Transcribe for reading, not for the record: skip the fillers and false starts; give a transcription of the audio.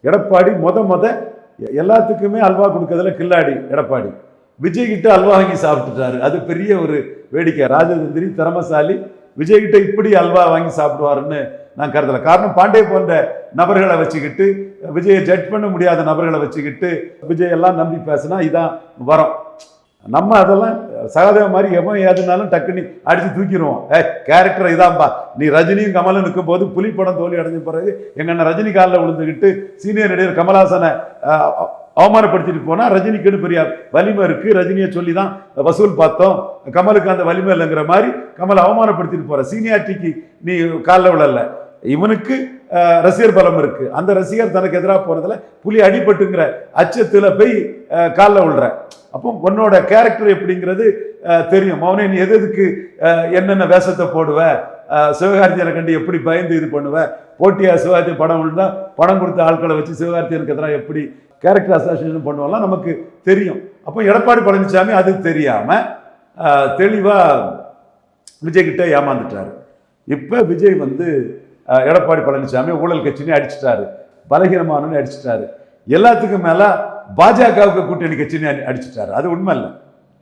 எடப்பாடி மொத எல்லாத்துக்குமே அல்வா கொடுக்கறதுல கில்லாடி எடப்பாடி. விஜய்கிட்ட அல்வா வாங்கி சாப்பிட்டுட்டாரு. அது பெரிய ஒரு வேடிக்கை. ராஜதந்திரி, திறமசாலி. விஜய்கிட்ட இப்படி அல்வா வாங்கி சாப்பிடுவாருன்னு நான் கருதலை. காரணம், பாண்டே போன்ற நபர்களை வச்சுக்கிட்டு, விஜயை ஜட்ஜ் பண்ண முடியாத நபர்களை வச்சுக்கிட்டு விஜய் எல்லாம் நம்பி பேசினா இதான் வரும். நம்ம அதெல்லாம் சகாதேவ மாதிரி எவன் ஏதுனாலும் டக்குன்னு அடிச்சு தூக்கிடுவோம். கேரக்டர் இதான்பா. நீ ரஜினியும் கமலும் நிற்கும் போது புலி படம் தோல்வி அடைஞ்ச பிறகு எங்க அண்ணன் ரஜினி காலில் விழுந்துக்கிட்டு சீனியர் நடிகர் கமல்ஹாசனை அவமானப்படுத்திட்டு போனா, ரஜினிக்குன்னு பெரிய வலிமை இருக்கு, ரஜினியை சொல்லி தான் வசூல் பார்த்தோம், கமலுக்கு அந்த வலிமை இல்லைங்கிற மாதிரி கமல் அவமானப்படுத்திட்டு போற. சீனியாரிட்டிக்கு நீ காலில் விழல. இவனுக்கு ரசிகர் பலம் இருக்கு. அந்த ரசிகர் தனக்கு எதிராக போனதுல புலி அடிபட்டுங்கிற அச்சத்துல போய் காலில் விழுற. அப்போ உன்னோட கேரக்டர் எப்படிங்கிறது தெரியும். அவனே நீ எதுக்கு என்னென்ன வேஷத்தை போடுவ, சிவகார்த்தியனை கண்டு எப்படி பயந்து இது பண்ணுவ, போட்டியா சிவகார்த்தியன் படம் விழுந்தா படம் கொடுத்த ஆட்களை வச்சு சிவகார்த்தியனுக்கு எதிராக எப்படி கேரக்டர் அசோசியேஷன் பண்ணுவாங்கலாம் நமக்கு தெரியும். அப்போ எடப்பாடி பழனிசாமி அது தெரியாம தெளிவா விஜய் கிட்ட ஏமாந்துட்டாரு. இப்ப விஜய் எடப்பாடி பழனிசாமி ஊழல் கட்சின்னு அடிச்சுட்டாரு, பலகீனமானு அடிச்சுட்டாரு, எல்லாத்துக்கும் மேல பாஜகவுக்கு கூட்டணி கட்சின்னு அடிச்சுட்டாரு. அது உண்மை இல்லை.